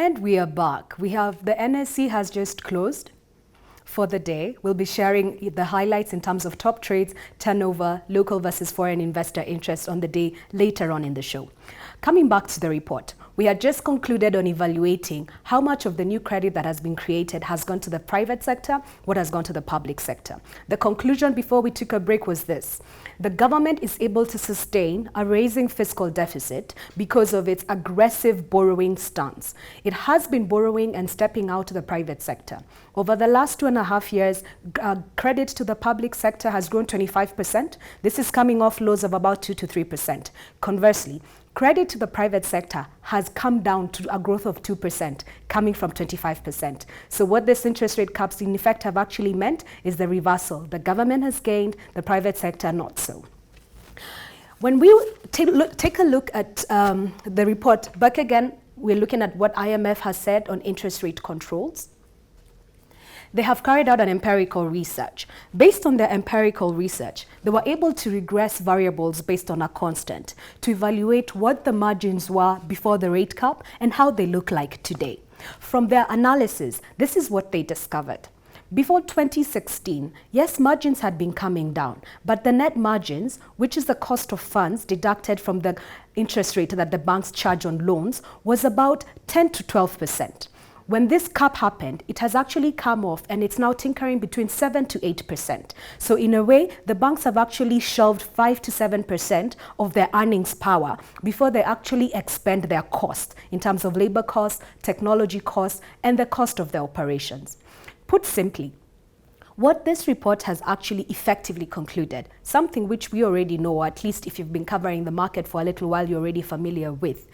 And we are back. The NSE has just closed for the day. We'll be sharing the highlights in terms of top trades, turnover, local versus foreign investor interest on the day later on in the show. Coming back to the report, we had just concluded on evaluating how much of the new credit that has been created has gone to the private sector, what has gone to the public sector. The conclusion before we took a break was this: the government is able to sustain a rising fiscal deficit because of its aggressive borrowing stance. It has been borrowing and stepping out to the private sector. Over the last 2.5 years, credit to the public sector has grown 25%. This is coming off lows of about 2 to 3%. Conversely, credit to the private sector has come down to a growth of 2%, coming from 25%. So what this interest rate caps in effect have actually meant is the reversal. The government has gained, the private sector not so. When we take a look at the report, back again, we're looking at what IMF has said on interest rate controls. They have carried out an empirical research. Based on their empirical research, they were able to regress variables based on a constant to evaluate what the margins were before the rate cap and how they look like today. From their analysis, this is what they discovered. Before 2016, yes, margins had been coming down, but the net margins, which is the cost of funds deducted from the interest rate that the banks charge on loans, was about 10 to 12%. When this cap happened, it has actually come off and it's now tinkering between 7 to 8%. So in a way, the banks have actually shelved 5 to 7% of their earnings power before they actually expend their cost in terms of labor costs, technology costs, and the cost of their operations. Put simply, what this report has actually effectively concluded, something which we already know, or at least if you've been covering the market for a little while, you're already familiar with,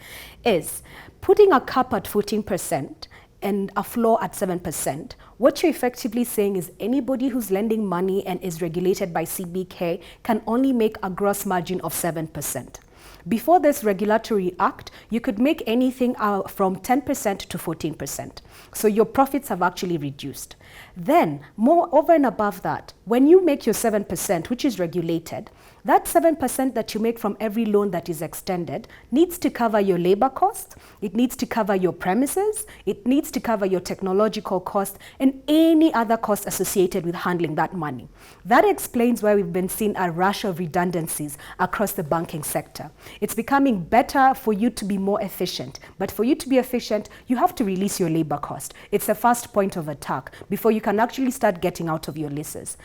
is putting a cap at 14% and a floor at 7%, what you're effectively saying is anybody who's lending money and is regulated by CBK can only make a gross margin of 7%. Before this regulatory act, you could make anything from 10% to 14%. So your profits have actually reduced. Then, more over and above that, when you make your 7%, which is regulated, that 7% that you make from every loan that is extended needs to cover your labor costs, it needs to cover your premises, it needs to cover your technological costs, and any other costs associated with handling that money. That explains why we've been seeing a rush of redundancies across the banking sector. It's becoming better for you to be more efficient, but for you to be efficient, you have to release your labor cost. It's the first point of attack before you can actually start getting out of your leases.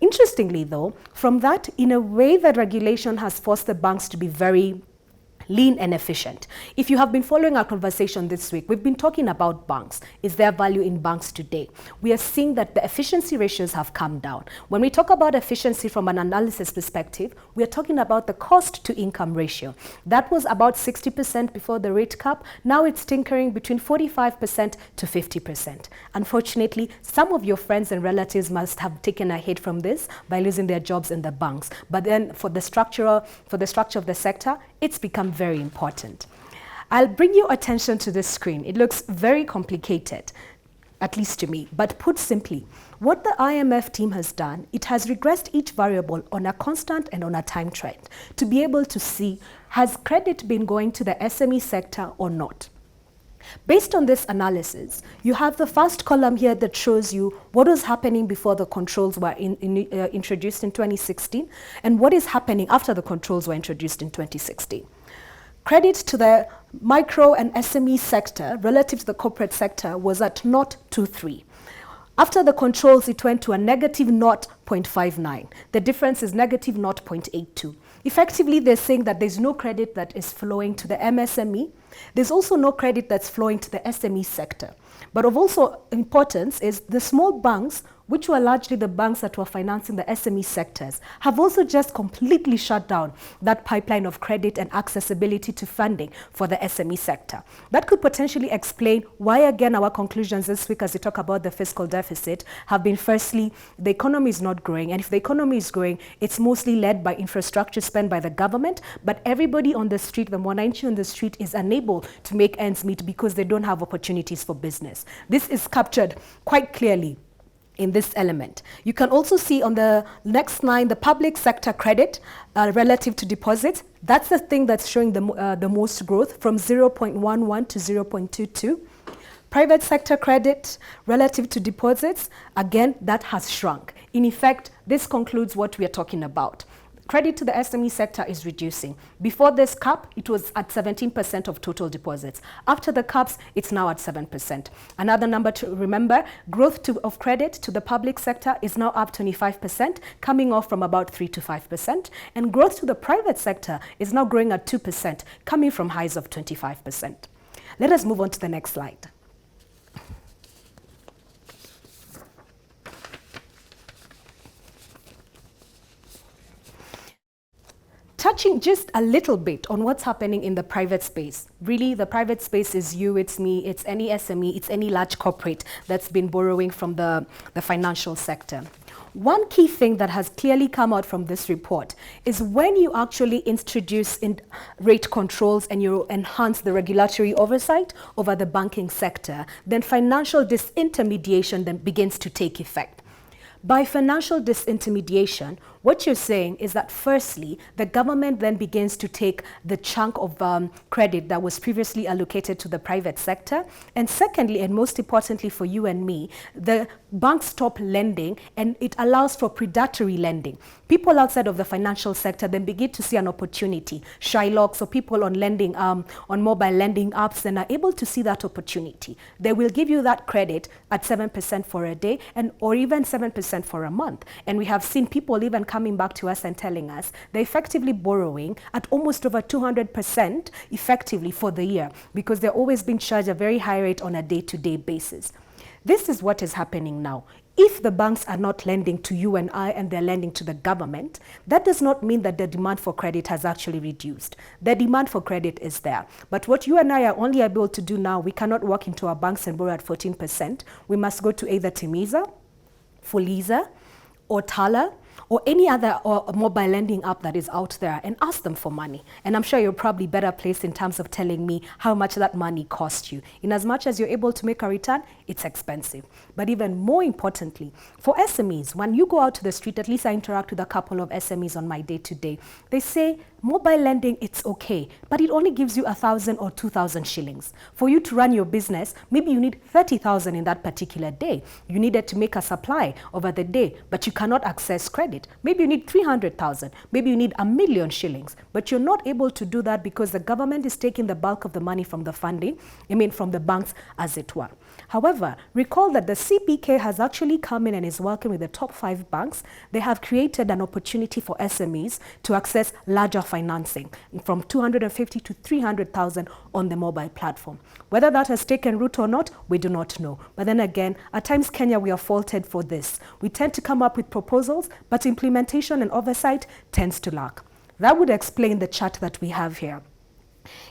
Interestingly though, from that, in a way that regulation has forced the banks to be very lean and efficient. If you have been following our conversation this week, we've been talking about banks. Is there value in banks today? We are seeing that the efficiency ratios have come down. When we talk about efficiency from an analysis perspective, we are talking about the cost to income ratio. That was about 60% before the rate cap. Now it's tinkering between 45% to 50%. Unfortunately, some of your friends and relatives must have taken a hit from this by losing their jobs in the banks. But then for the structure of the sector, it's become very important. I'll bring your attention to this screen. It looks very complicated, at least to me. But put simply, what the IMF team has done, it has regressed each variable on a constant and on a time trend to be able to see, has credit been going to the SME sector or not? Based on this analysis, you have the first column here that shows you what was happening before the controls were introduced in 2016 and what is happening after the controls were introduced in 2016. Credit to the micro and SME sector relative to the corporate sector was at 0.23. After the controls, it went to a negative 0.59. The difference is negative 0.82. Effectively, they're saying that there's no credit that is flowing to the MSME. There's also no credit that's flowing to the SME sector. But of also importance is the small banks, which were largely the banks that were financing the SME sectors, have also just completely shut down that pipeline of credit and accessibility to funding for the SME sector. That could potentially explain why, again, our conclusions this week as we talk about the fiscal deficit have been, firstly, the economy is not growing. And if the economy is growing, it's mostly led by infrastructure spent by the government. But everybody on the street, the Mwananchi on the street, is unable to make ends meet because they don't have opportunities for business. This is captured quite clearly in this element. You can also see on the next line the public sector credit relative to deposits. That's the thing that's showing the most growth, from 0.11 to 0.22. Private sector credit relative to deposits, again, that has shrunk. In effect, this concludes what we are talking about. Credit to the SME sector is reducing. Before this cap, it was at 17% of total deposits. After the caps, it's now at 7%. Another number to remember, growth of credit to the public sector is now up 25%, coming off from about 3 to 5%. And growth to the private sector is now growing at 2%, coming from highs of 25%. Let us move on to the next slide. Touching just a little bit on what's happening in the private space. Really, the private space is you, it's me, it's any SME, it's any large corporate that's been borrowing from the financial sector. One key thing that has clearly come out from this report is when you actually introduce rate controls and you enhance the regulatory oversight over the banking sector, then financial disintermediation then begins to take effect. By financial disintermediation, what you're saying is that firstly, the government then begins to take the chunk of credit that was previously allocated to the private sector. And secondly, and most importantly for you and me, the banks stop lending and it allows for predatory lending. People outside of the financial sector then begin to see an opportunity. Shylocks or people on lending, on mobile lending apps, then are able to see that opportunity. They will give you that credit at 7% for a day or even 7% for a month. And we have seen people even coming back to us and telling us they're effectively borrowing at almost over 200% effectively for the year because they're always being charged a very high rate on a day-to-day basis. This is what is happening now. If the banks are not lending to you and I and they're lending to the government, that does not mean that the demand for credit has actually reduced. The demand for credit is there. But what you and I are only able to do now, we cannot walk into our banks and borrow at 14%. We must go to either Timiza, Fuliza, or Tala, or any other mobile lending app that is out there and ask them for money. And I'm sure you're probably better placed in terms of telling me how much that money cost you. In as much as you're able to make a return, it's expensive. But even more importantly, for SMEs, when you go out to the street, at least I interact with a couple of SMEs on my day-to-day, they say, mobile lending, it's okay, but it only gives you 1,000 or 2,000 shillings. For you to run your business, maybe you need 30,000 in that particular day. You needed to make a supply over the day, but you cannot access credit. Maybe you need 300,000, maybe you need 1,000,000 shillings, but you're not able to do that because the government is taking the bulk of the money from the funding, from the banks as it were. However, recall that the CBK has actually come in and is working with the top 5 banks. They have created an opportunity for SMEs to access larger financing from 250 to 300,000 on the mobile platform. Whether that has taken root or not, we do not know. But then again, at times Kenya, we are faulted for this. We tend to come up with proposals, but implementation and oversight tends to lack. That would explain the chart that we have here.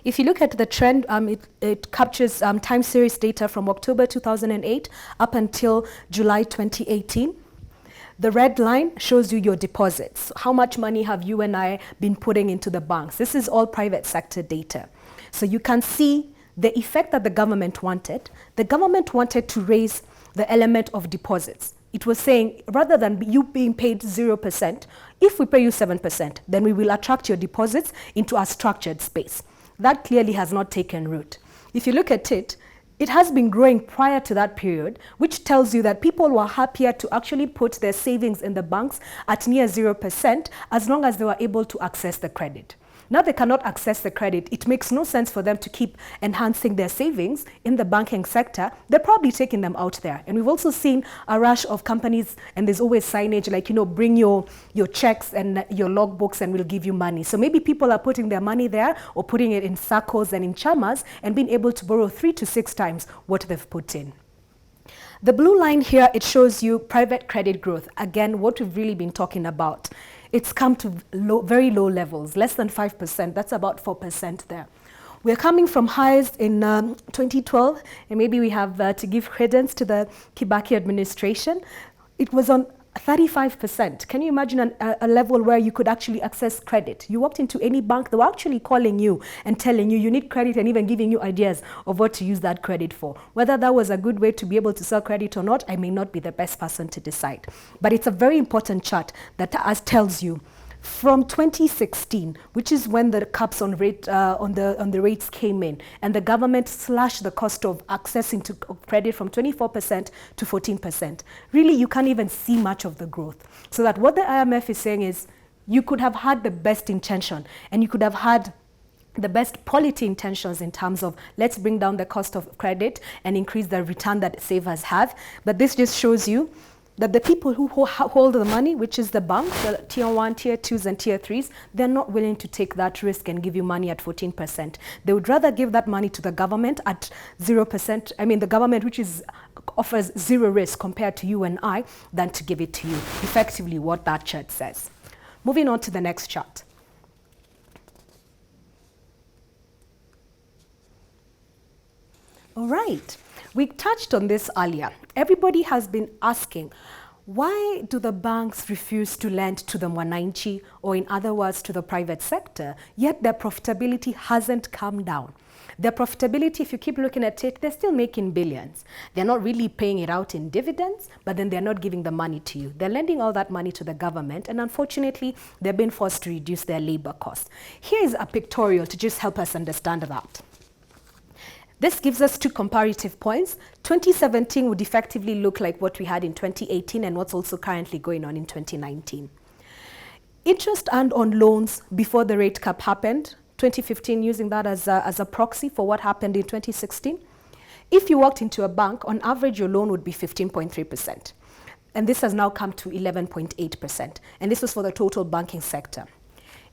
If you look at the trend, it captures time series data from October 2008 up until July 2018. The red line shows you your deposits. How much money have you and I been putting into the banks? This is all private sector data. So you can see the effect that the government wanted. The government wanted to raise the element of deposits. It was saying, rather than you being paid 0%, if we pay you 7%, then we will attract your deposits into a structured space. That clearly has not taken root. If you look at it, it has been growing prior to that period, which tells you that people were happier to actually put their savings in the banks at near 0% as long as they were able to access the credit. Now they cannot access the credit. It makes no sense for them to keep enhancing their savings in the banking sector. They're probably taking them out there. And we've also seen a rush of companies, and there's always signage like, bring your checks and your logbooks and we'll give you money. So maybe people are putting their money there or putting it in SACCOs and in chamas and being able to borrow 3 to 6 times what they've put in. The blue line here, it shows you private credit growth. Again, what we've really been talking about. It's come to very low levels, less than 5%. That's about 4% there. We're coming from highs in 2012, and maybe we have to give credence to the Kibaki administration. It was on 35%. Can you imagine a level where you could actually access credit? You walked into any bank, they were actually calling you and telling you need credit and even giving you ideas of what to use that credit for. Whether that was a good way to be able to sell credit or not, I may not be the best person to decide. But it's a very important chart that tells you From 2016, which is when the caps on the rates came in, and the government slashed the cost of accessing to credit from 24% to 14%. Really, you can't even see much of the growth. So that what the IMF is saying is, you could have had the best intention, and you could have had the best policy intentions in terms of let's bring down the cost of credit and increase the return that savers have. But this just shows you that the people who hold the money, which is the banks, the tier 1, tier 2s, and tier 3s, they're not willing to take that risk and give you money at 14%. They would rather give that money to the government at 0%. I mean, the government, which offers zero risk compared to you and I, than to give it to you. Effectively, what that chart says. Moving on to the next chart. All right, we touched on this earlier. Everybody has been asking, why do the banks refuse to lend to the mwananchi, or in other words, to the private sector, yet their profitability hasn't come down? Their profitability, if you keep looking at it, they're still making billions. They're not really paying it out in dividends, but then they're not giving the money to you. They're lending all that money to the government, and unfortunately, they're being forced to reduce their labor costs. Here is a pictorial to just help us understand that. This gives us two comparative points. 2017 would effectively look like what we had in 2018 and what's also currently going on in 2019. Interest earned on loans before the rate cap happened, 2015 using that as a proxy for what happened in 2016. If you walked into a bank, on average your loan would be 15.3%. And this has now come to 11.8%. And this was for the total banking sector.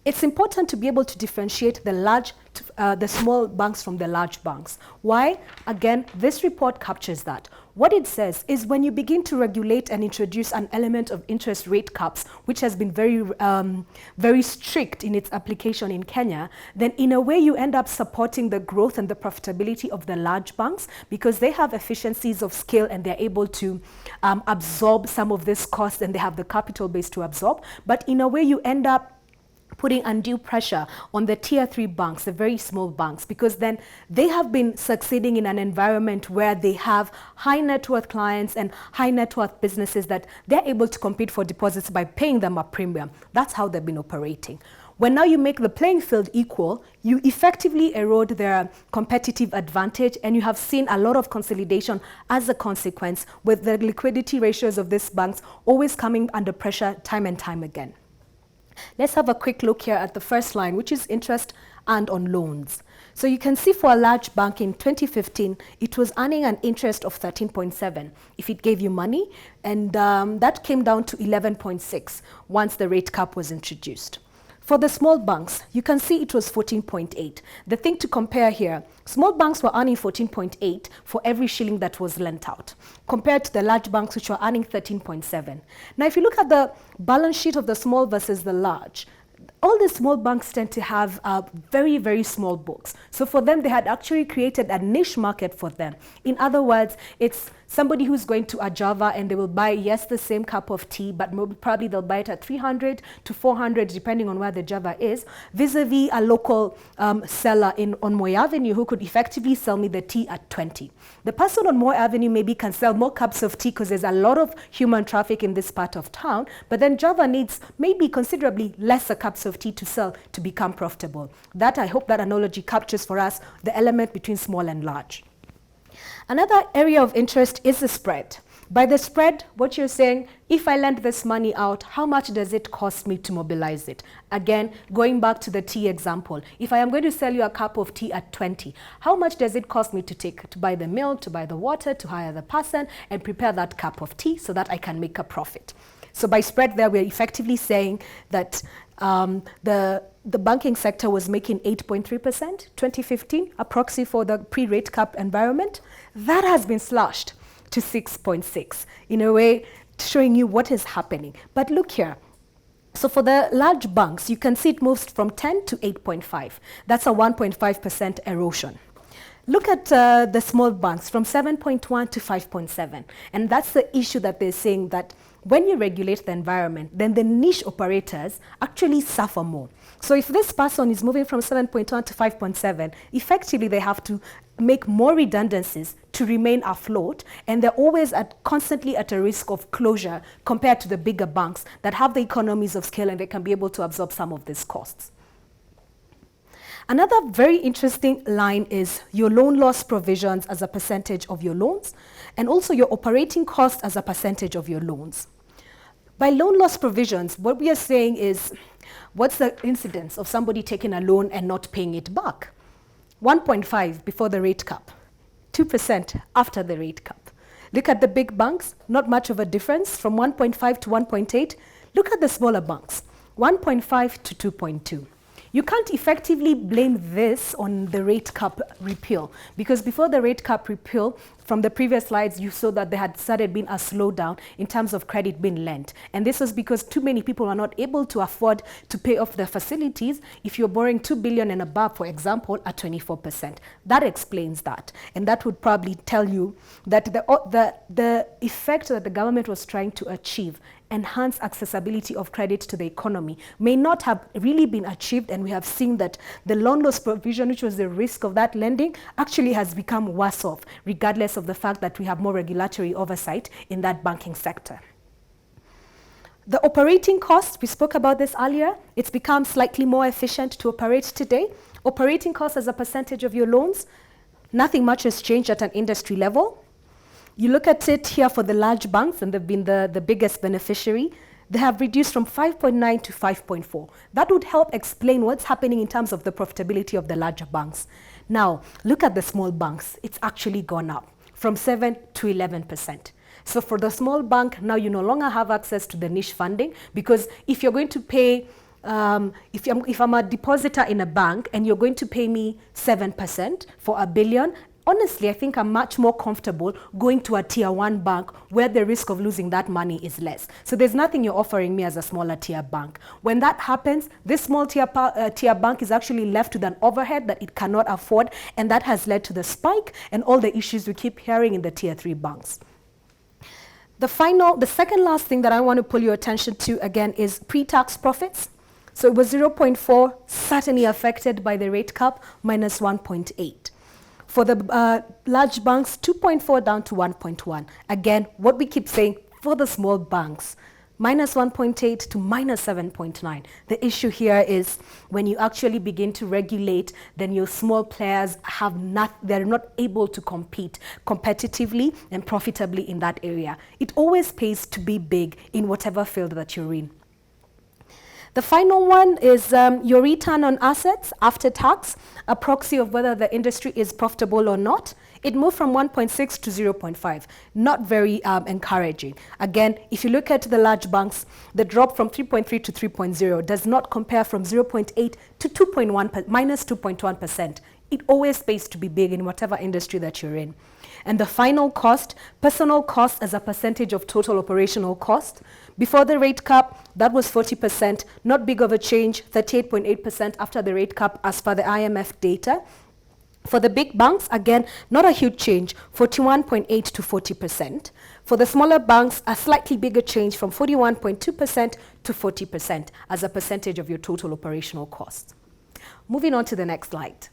It's important to be able to differentiate the small banks from the large banks. Why? Again, this report captures that. What it says is when you begin to regulate and introduce an element of interest rate caps, which has been very strict in its application in Kenya, then in a way you end up supporting the growth and the profitability of the large banks because they have efficiencies of scale and they're able to absorb some of this cost and they have the capital base to absorb. But in a way you end up putting undue pressure on the tier 3 banks, the very small banks, because then they have been succeeding in an environment where they have high net worth clients and high net worth businesses that they're able to compete for deposits by paying them a premium. That's how they've been operating. When now you make the playing field equal, you effectively erode their competitive advantage, and you have seen a lot of consolidation as a consequence, with the liquidity ratios of these banks always coming under pressure time and time again. Let's have a quick look here at the first line, which is interest earned on loans. So you can see for a large bank in 2015, it was earning an interest of 13.7 if it gave you money, and that came down to 11.6 once the rate cap was introduced. For the small banks, you can see it was 14.8. The thing to compare here, small banks were earning 14.8 for every shilling that was lent out, compared to the large banks which were earning 13.7. Now, if you look at the balance sheet of the small versus the large, all the small banks tend to have very, very small books. So for them, they had actually created a niche market for them. In other words, it's somebody who's going to a Java and they will buy, yes, the same cup of tea, but probably they'll buy it at 300 to 400, depending on where the Java is, vis-a-vis a local seller on Moy Avenue who could effectively sell me the tea at 20. The person on Moy Avenue maybe can sell more cups of tea because there's a lot of human traffic in this part of town, but then Java needs maybe considerably lesser cups of tea to sell to become profitable. That, I hope that analogy captures for us the element between small and large. Another area of interest is the spread. By the spread, what you're saying, if I lend this money out, how much does it cost me to mobilize it? Again, going back to the tea example, if I am going to sell you a cup of tea at 20, how much does it cost me to buy the milk, to buy the water, to hire the person, and prepare that cup of tea so that I can make a profit? So by spread there, we're effectively saying that the banking sector was making 8.3%, 2015, a proxy for the pre-rate cap environment. That has been slashed to 6.6, in a way showing you what is happening. But look here. So for the large banks, you can see it moves from 10 to 8.5. That's a 1.5% erosion. Look at the small banks from 7.1 to 5.7. And that's the issue that they're saying, that when you regulate the environment, then the niche operators actually suffer more. So if this person is moving from 7.1 to 5.7, effectively they have to make more redundancies to remain afloat, and they're always constantly at a risk of closure compared to the bigger banks that have the economies of scale and they can be able to absorb some of these costs. Another very interesting line is your loan loss provisions as a percentage of your loans, and also your operating costs as a percentage of your loans. By loan loss provisions, what we are saying is, what's the incidence of somebody taking a loan and not paying it back? 1.5 before the rate cap, 2% after the rate cap. Look at the big banks, not much of a difference from 1.5 to 1.8. Look at the smaller banks, 1.5 to 2.2. You can't effectively blame this on the rate cap repeal, because before the rate cap repeal, from the previous slides, you saw that there had started being a slowdown in terms of credit being lent. And this was because too many people are not able to afford to pay off their facilities if you're borrowing 2 billion and above, for example, at 24%. That explains that. And that would probably tell you that the effect that the government was trying to achieve, enhance accessibility of credit to the economy, may not have really been achieved, and we have seen that the loan loss provision, which was the risk of that lending, actually has become worse off, regardless of the fact that we have more regulatory oversight in that banking sector. The operating costs, we spoke about this earlier, it's become slightly more efficient to operate today. Operating costs as a percentage of your loans, nothing much has changed at an industry level. You look at it here for the large banks, and they've been the biggest beneficiary. They have reduced from 5.9 to 5.4. That would help explain what's happening in terms of the profitability of the larger banks. Now, look at the small banks. It's actually gone up from 7 to 11%. So for the small bank, now you no longer have access to the niche funding, because if you're going to pay, if I'm a depositor in a bank and you're going to pay me 7% for $1 billion, honestly, I think I'm much more comfortable going to a tier 1 bank where the risk of losing that money is less. So there's nothing you're offering me as a smaller tier bank. When that happens, this small tier bank is actually left with an overhead that it cannot afford, and that has led to the spike and all the issues we keep hearing in the tier 3 banks. The second last thing that I want to pull your attention to again is pre-tax profits. So it was 0.4, certainly affected by the rate cap, minus 1.8. For the large banks, 2.4 down to 1.1. Again, what we keep saying for the small banks, minus 1.8 to minus 7.9. The issue here is when you actually begin to regulate, then your small players they're not able to compete competitively and profitably in that area. It always pays to be big in whatever field that you're in. The final one is your return on assets after tax, a proxy of whether the industry is profitable or not. It moved from 1.6 to 0.5, not very encouraging. Again, if you look at the large banks, the drop from 3.3 to 3.0 does not compare from 0.8 to 2.1, minus 2.1%. It always pays to be big in whatever industry that you're in. And the final cost, personal cost as a percentage of total operational cost. Before the rate cap, that was 40%, not big of a change, 38.8% after the rate cap as per the IMF data. For the big banks, again, not a huge change, 41.8 to 40%. For the smaller banks, a slightly bigger change from 41.2% to 40% as a percentage of your total operational cost. Moving on to the next slide.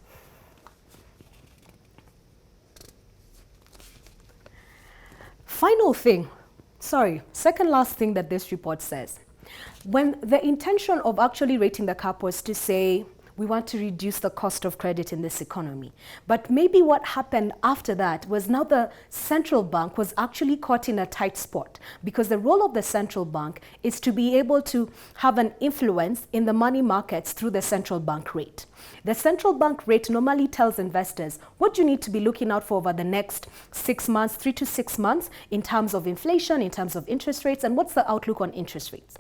Second last thing that this report says. When the intention of actually rating the cap was to say, we want to reduce the cost of credit in this economy. But maybe what happened after that was now the central bank was actually caught in a tight spot, because the role of the central bank is to be able to have an influence in the money markets through the central bank rate. The central bank rate normally tells investors what you need to be looking out for over the next 6 months, 3 to 6 months, in terms of inflation, in terms of interest rates, and what's the outlook on interest rates.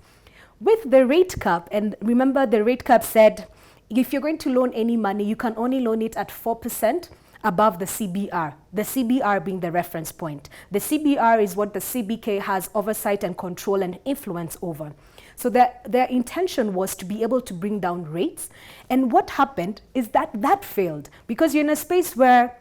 With the rate cap, and remember the rate cap said, if you're going to loan any money, you can only loan it at 4% above the CBR being the reference point. The CBR is what the CBK has oversight and control and influence over. So their intention was to be able to bring down rates. And what happened is that failed, because you're in a space where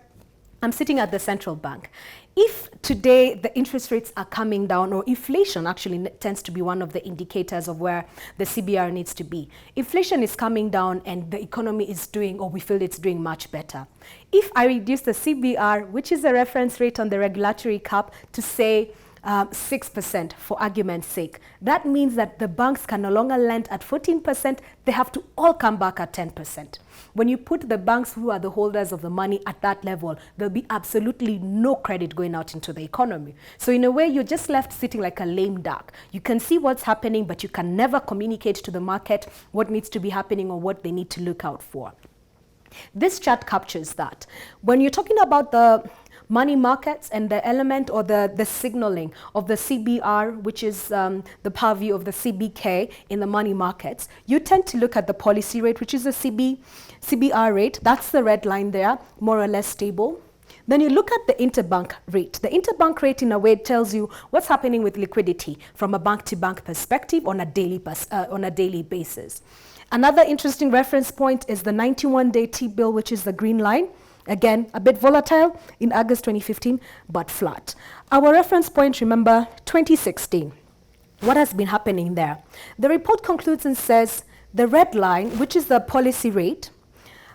I'm sitting at the central bank. If today the interest rates are coming down, or inflation actually tends to be one of the indicators of where the CBR needs to be. Inflation is coming down and the economy is doing, or we feel it's doing much better. If I reduce the CBR, which is the reference rate on the regulatory cap, to say 6% for argument's sake, that means that the banks can no longer lend at 14%, they have to all come back at 10%. When you put the banks who are the holders of the money at that level, there'll be absolutely no credit going out into the economy. So in a way, you're just left sitting like a lame duck. You can see what's happening, but you can never communicate to the market what needs to be happening or what they need to look out for. This chart captures that. When you're talking about the money markets and the element or the signaling of the CBR, which is the purview of the CBK in the money markets, you tend to look at the policy rate, which is the CBR rate. That's the red line there, more or less stable. Then you look at the interbank rate. The interbank rate, in a way, tells you what's happening with liquidity from a bank-to-bank perspective on a daily basis. Another interesting reference point is the 91-day T-bill, which is the green line. Again, a bit volatile in August 2015, but flat. Our reference point, remember, 2016. What has been happening there? The report concludes and says the red line, which is the policy rate,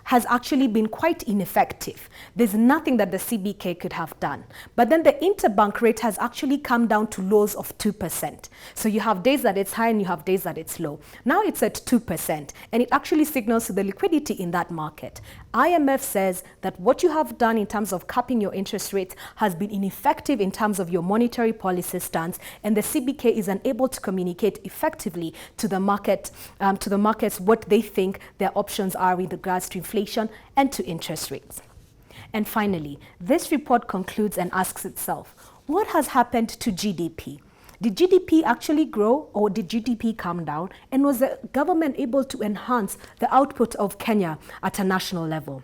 has actually been quite ineffective. There's nothing that the CBK could have done. But then the interbank rate has actually come down to lows of 2%. So you have days that it's high and you have days that it's low. Now it's at 2%, and it actually signals to the liquidity in that market. IMF says that what you have done in terms of capping your interest rates has been ineffective in terms of your monetary policy stance, and the CBK is unable to communicate effectively to the markets what they think their options are with regards to inflation and to interest rates. And finally, this report concludes and asks itself, what has happened to GDP? Did GDP actually grow, or did GDP come down? And was the government able to enhance the output of Kenya at a national level?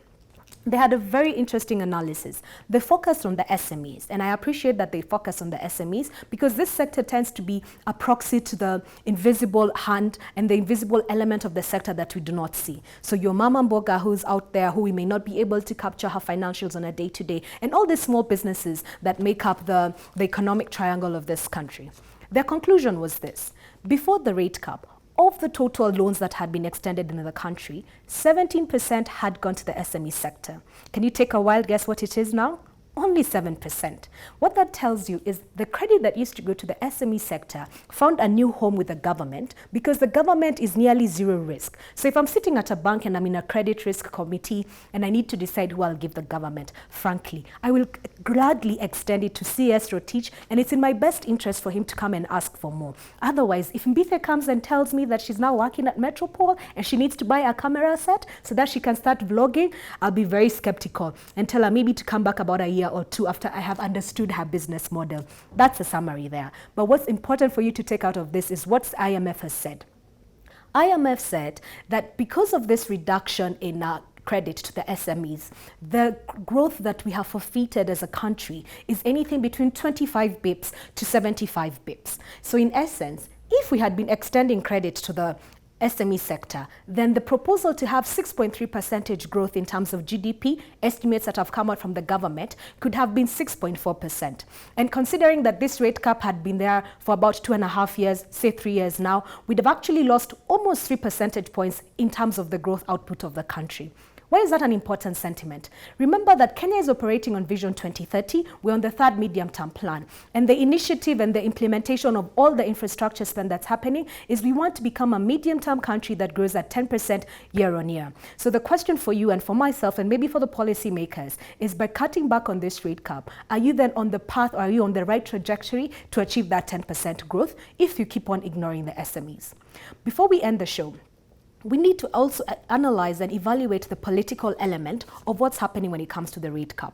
They had a very interesting analysis. They focused on the SMEs, and I appreciate that they focus on the SMEs because this sector tends to be a proxy to the invisible hand and the invisible element of the sector that we do not see. So your mama mboga who's out there, who we may not be able to capture her financials on a day-to-day, and all these small businesses that make up the economic triangle of this country. Their conclusion was this: before the rate cap, of the total loans that had been extended in the country, 17% had gone to the SME sector. Can you take a wild guess what it is now? Only 7%. What that tells you is the credit that used to go to the SME sector found a new home with the government because the government is nearly zero risk. So if I'm sitting at a bank and I'm in a credit risk committee and I need to decide who I'll give the government, frankly, I will gladly extend it to CS Rotich, and it's in my best interest for him to come and ask for more. Otherwise, if Mbithe comes and tells me that she's now working at Metropole and she needs to buy a camera set so that she can start vlogging, I'll be very skeptical and tell her maybe to come back about a year or two after I have understood her business model. That's a summary there. But what's important for you to take out of this is what IMF has said. IMF said that because of this reduction in credit to the SMEs, the growth that we have forfeited as a country is anything between 25 bips to 75 bips. So in essence, if we had been extending credit to the SME sector, then the proposal to have 6.3% growth in terms of GDP, estimates that have come out from the government, could have been 6.4%. And considering that this rate cap had been there for about 2.5 years, say 3 years now, we'd have actually lost almost 3 percentage points in terms of the growth output of the country. Why is that an important sentiment? Remember that Kenya is operating on Vision 2030. We're on the third medium-term plan. And the initiative and the implementation of all the infrastructure spend that's happening is we want to become a medium-term country that grows at 10% year on year. So the question for you and for myself and maybe for the policymakers is, by cutting back on this rate cap, are you then on the path, or are you on the right trajectory to achieve that 10% growth if you keep on ignoring the SMEs? Before we end the show, we need to also analyze and evaluate the political element of what's happening when it comes to the rate cap.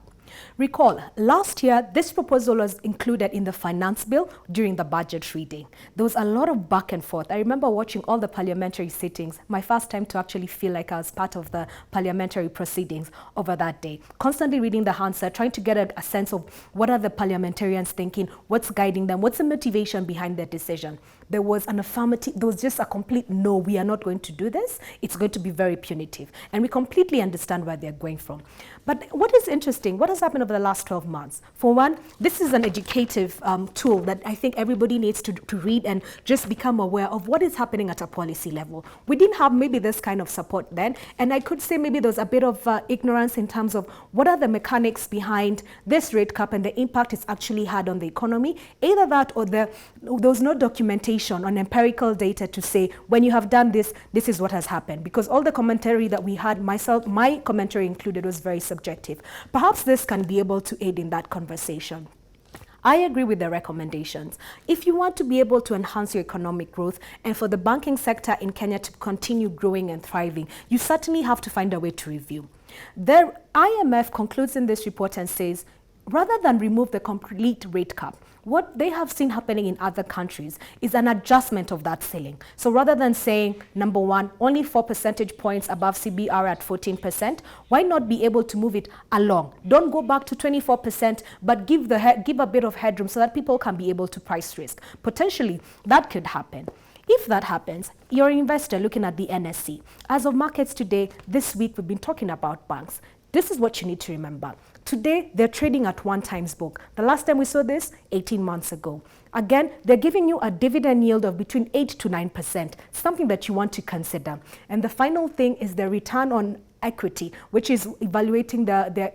Recall, last year, this proposal was included in the finance bill during the budget reading. There was a lot of back and forth. I remember watching all the parliamentary sittings, my first time to actually feel like I was part of the parliamentary proceedings over that day. Constantly reading the Hansard, trying to get a sense of what are the parliamentarians thinking, what's guiding them, what's the motivation behind their decision. there was an affirmative, there was just a complete no, we are not going to do this, it's going to be very punitive. And we completely understand where they're going from. But what is interesting, what has happened over the last 12 months? For one, this is an educative tool that I think everybody needs to read and just become aware of what is happening at a policy level. We didn't have maybe this kind of support then, and I could say maybe there's a bit of ignorance in terms of what are the mechanics behind this rate cap and the impact it's actually had on the economy. Either that or there was no documentation on empirical data to say when you have done this, this is what has happened. Because all the commentary that we had, myself, my commentary included, was very subjective. Perhaps this can be able to aid in that conversation. I agree with the recommendations. If you want to be able to enhance your economic growth and for the banking sector in Kenya to continue growing and thriving, you certainly have to find a way to review. The IMF concludes in this report and says, rather than remove the complete rate cap, what they have seen happening in other countries is an adjustment of that ceiling. So rather than saying, number one, only 4 percentage points above CBR at 14%, why not be able to move it along? Don't go back to 24%, but give a bit of headroom so that people can be able to price risk. Potentially, that could happen. If that happens, you're an investor looking at the NSC. As of markets today, this week we've been talking about banks. This is what you need to remember. Today, they're trading at 1 times book. The last time we saw this, 18 months ago. Again, they're giving you a dividend yield of between 8 to 9%, something that you want to consider. And the final thing is the return on equity, which is evaluating their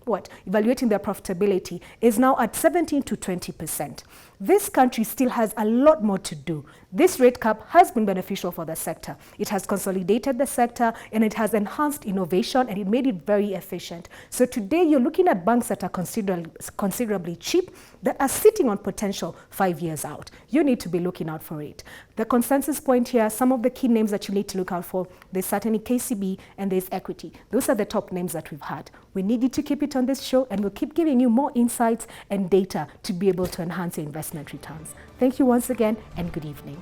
profitability, is now at 17 to 20%. This country still has a lot more to do. This rate cap has been beneficial for the sector. It has consolidated the sector and it has enhanced innovation and it made it very efficient. So today you're looking at banks that are considerably cheap, that are sitting on potential 5 years out. You need to be looking out for it. The consensus point here, some of the key names that you need to look out for, there's certainly KCB and there's Equity. Those are the top names that we've had. We need you to keep it on this show and we'll keep giving you more insights and data to be able to enhance your investment returns. Thank you once again and good evening.